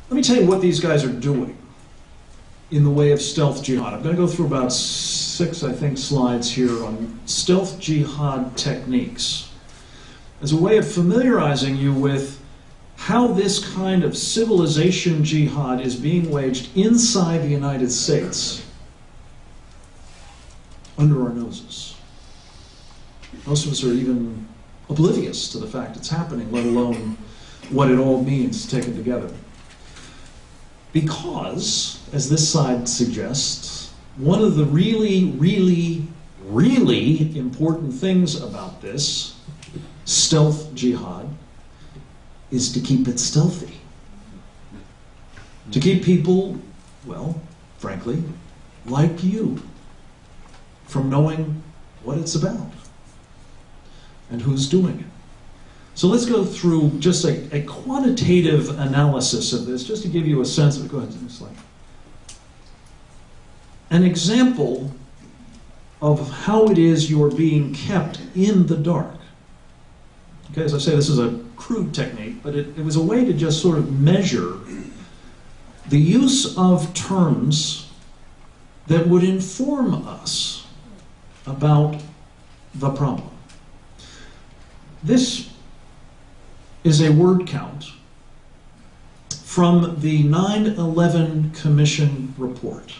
Let me tell you what these guys are doing in the way of stealth jihad. I'm going to go through about 6, I think, slides here on stealth jihad techniques as a way of familiarizing you with how this kind of civilization jihad is being waged inside the United States under our noses. Most of us are even oblivious to the fact it's happening, let alone what it all means taken together. Because, as this side suggests, one of the really important things about this stealth jihad is to keep it stealthy. To keep people, well, frankly, like you, from knowing what it's about and who's doing it. So let's go through just a quantitative analysis of this, just to give you a sense of it. Go ahead to the next slide. An example of how it is you're being kept in the dark. Okay, as I say, this is a crude technique, but it was a way to just sort of measure the use of terms that would inform us about the problem. This is a word count from the 9/11 Commission report.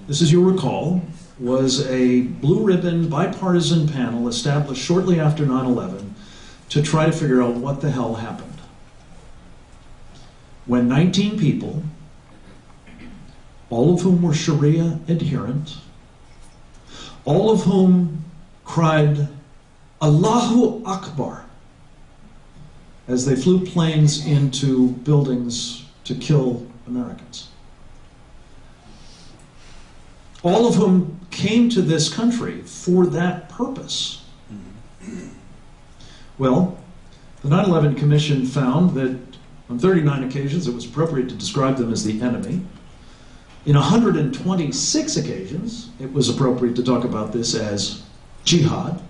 This, as you'll recall, was a blue ribbon bipartisan panel established shortly after 9/11 to try to figure out what the hell happened. When 19 people, all of whom were Sharia adherent, all of whom cried, "Allahu Akbar," as they flew planes into buildings to kill Americans. All of whom came to this country for that purpose. Well, the 9/11 Commission found that on 39 occasions it was appropriate to describe them as the enemy. In 126 occasions it was appropriate to talk about this as jihad.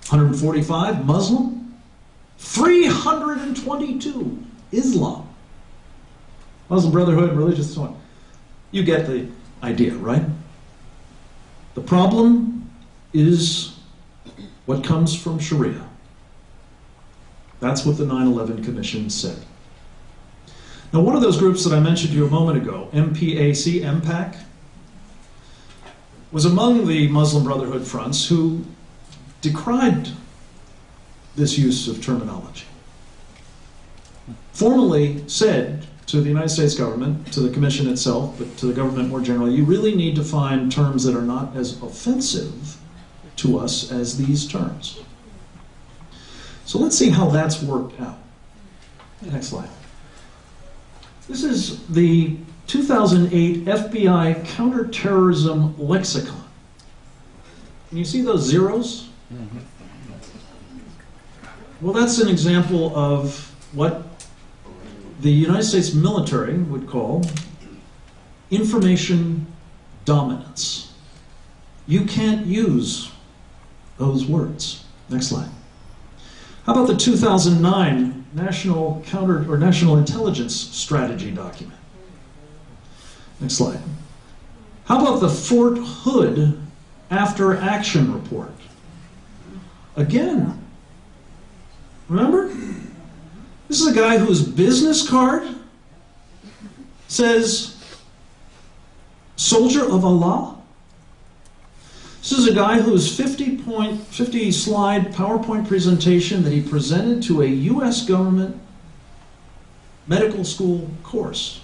145 Muslim. 322 Islam. Muslim Brotherhood, religious, so on. You get the idea, right? The problem is what comes from Sharia. That's what the 9/11 Commission said. Now, one of those groups that I mentioned to you a moment ago, MPAC, MPAC, was among the Muslim Brotherhood fronts who decried this use of terminology. Formally said to the United States government, to the Commission itself, but to the government more generally, you really need to find terms that are not as offensive to us as these terms. So let's see how that's worked out. Next slide. This is the 2008 FBI Counterterrorism Lexicon. Can you see those zeros? Mm-hmm. Well, that's an example of what the United States military would call information dominance. You can't use those words. Next slide. How about the 2009 National Intelligence Strategy document? Next slide. How about the Fort Hood After Action Report? Again, remember? This is a guy whose business card says, "Soldier of Allah." This is a guy whose 50-slide PowerPoint presentation that he presented to a U.S. government medical school course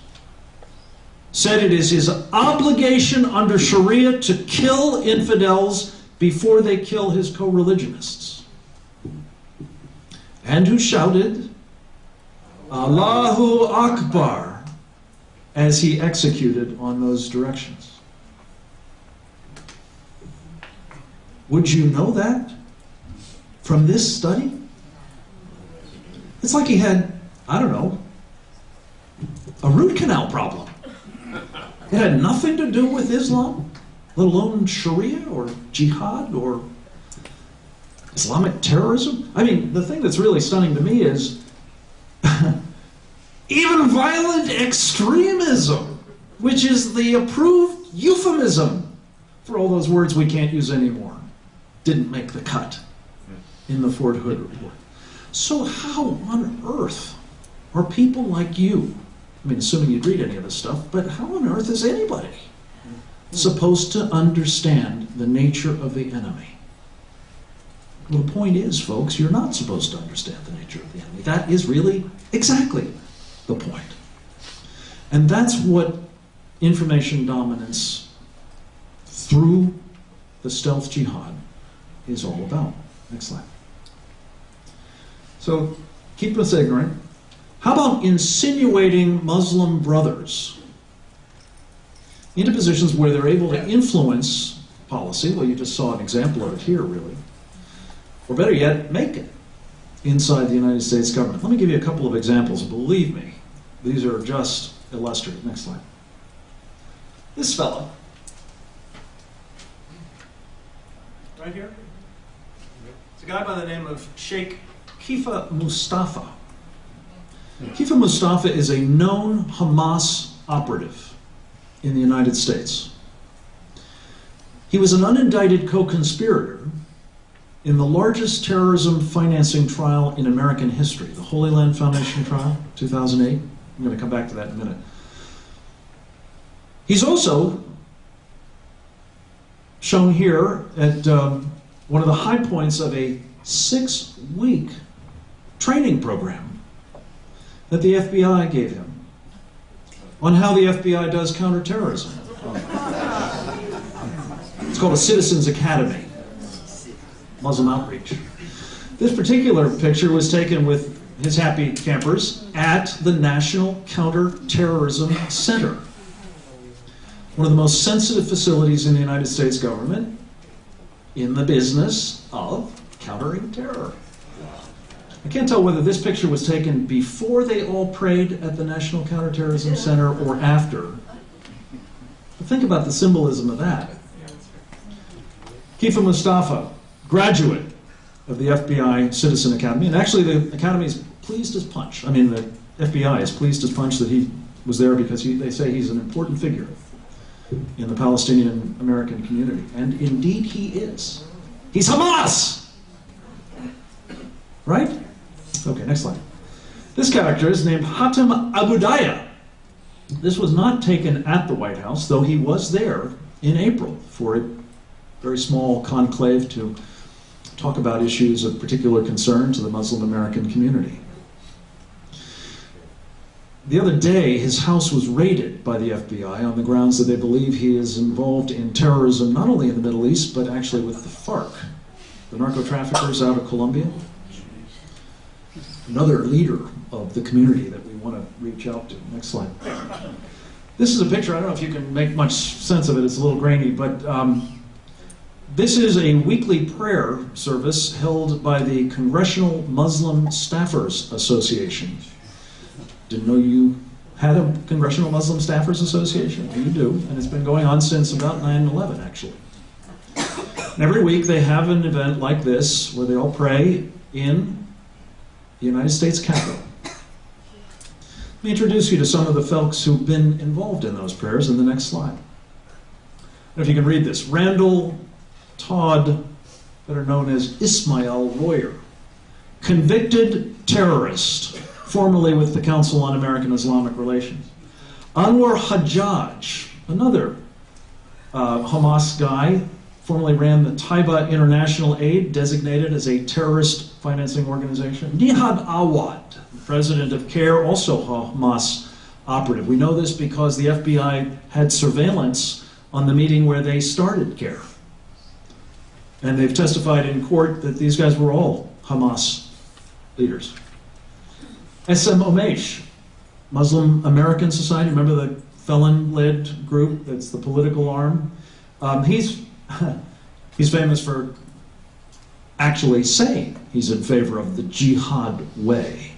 said it is his obligation under Sharia to kill infidels before they kill his co-religionists. And who shouted, "Allahu Akbar," as he executed on those directions. Would you know that from this study? It's like he had, I don't know, a root canal problem. It had nothing to do with Islam, let alone Sharia or jihad or Islamic terrorism. I mean, the thing that's really stunning to me is nonviolent extremism, which is the approved euphemism for all those words we can't use anymore, didn't make the cut in the Fort Hood report. So how on earth are people like you, I mean, assuming you'd read any of this stuff, but how on earth is anybody supposed to understand the nature of the enemy? Well, the point is, folks, you're not supposed to understand the nature of the enemy. That is really exactly the point. And that's what information dominance through the stealth jihad is all about. Next slide. So, keep us ignorant. How about insinuating Muslim brothers into positions where they're able to influence policy? Well, you just saw an example of it here, really. Or better yet, make it inside the United States government. Let me give you a couple of examples. Believe me, these are just illustrative. Next slide. This fellow, right here, it's a guy by the name of Sheikh Kifa Mustafa. Kifa Mustafa is a known Hamas operative in the United States. He was an unindicted co-conspirator in the largest terrorism financing trial in American history, the Holy Land Foundation trial, 2008. I'm going to come back to that in a minute. He's also shown here at one of the high points of a 6-week training program that the FBI gave him on how the FBI does counterterrorism. It's called a Citizens Academy. Muslim outreach. This particular picture was taken with his happy campers at the National Counterterrorism Center, one of the most sensitive facilities in the United States government in the business of countering terror. I can't tell whether this picture was taken before they all prayed at the National Counterterrorism Center or after. But think about the symbolism of that. Kifa Mustafa, graduate of the FBI Citizen Academy, and actually the Academy is pleased as punch. I mean, the FBI is pleased as punch that he was there because they say he's an important figure in the Palestinian American community. And indeed he is. He's Hamas! Right? Okay, next slide. This character is named Hatem Abudaya. This was not taken at the White House, though he was there in April for a very small conclave to talk about issues of particular concern to the Muslim American community. The other day, his house was raided by the FBI on the grounds that they believe he is involved in terrorism, not only in the Middle East, but actually with the FARC, the narco-traffickers out of Colombia. Another leader of the community that we want to reach out to. Next slide. This is a picture, I don't know if you can make much sense of it, it's a little grainy, but this is a weekly prayer service held by the Congressional Muslim Staffers Association. Didn't know you had a Congressional Muslim Staffers Association? Well, you do, and it's been going on since about 9/11, actually. And every week they have an event like this where they all pray in the United States Capitol. Let me introduce you to some of the folks who've been involved in those prayers in the next slide. If you can read this. Randall Todd, better known as Ismail Royer, convicted terrorist, formerly with the Council on American Islamic Relations. Anwar Hajjaj, another Hamas guy, formerly ran the Taiba International Aid, designated as a terrorist financing organization. Nihad Awad, president of CARE, also Hamas operative. We know this because the FBI had surveillance on the meeting where they started CARE. And they've testified in court that these guys were all Hamas leaders. SM Omesh, Muslim American Society, remember the felon-led group that's the political arm? He's famous for actually saying he's in favor of the jihad way.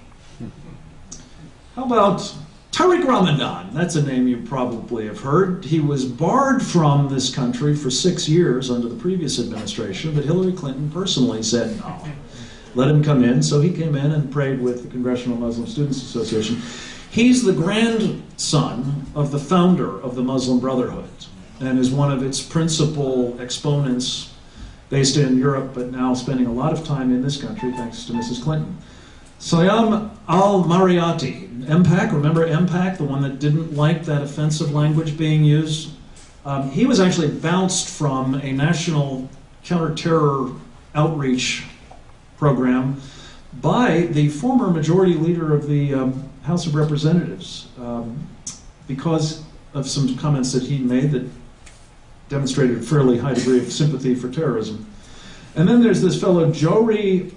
How about Tariq Ramadan? That's a name you probably have heard. He was barred from this country for 6 years under the previous administration, but Hillary Clinton personally said, no, let him come in. So he came in and prayed with the Congressional Muslim Students Association. He's the grandson of the founder of the Muslim Brotherhood and is one of its principal exponents, based in Europe, but now spending a lot of time in this country, thanks to Mrs. Clinton. Sayam al-Mariyati, MPAC, remember MPAC, the one that didn't like that offensive language being used? He was actually bounced from a national counter-terror outreach program by the former majority leader of the House of Representatives because of some comments that he made that demonstrated a fairly high degree of sympathy for terrorism. And then there's this fellow, Jori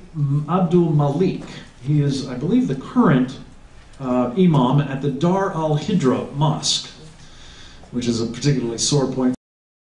Abdul Malik. He is, I believe, the current imam at the Dar al-Hijra Mosque, which is a particularly sore point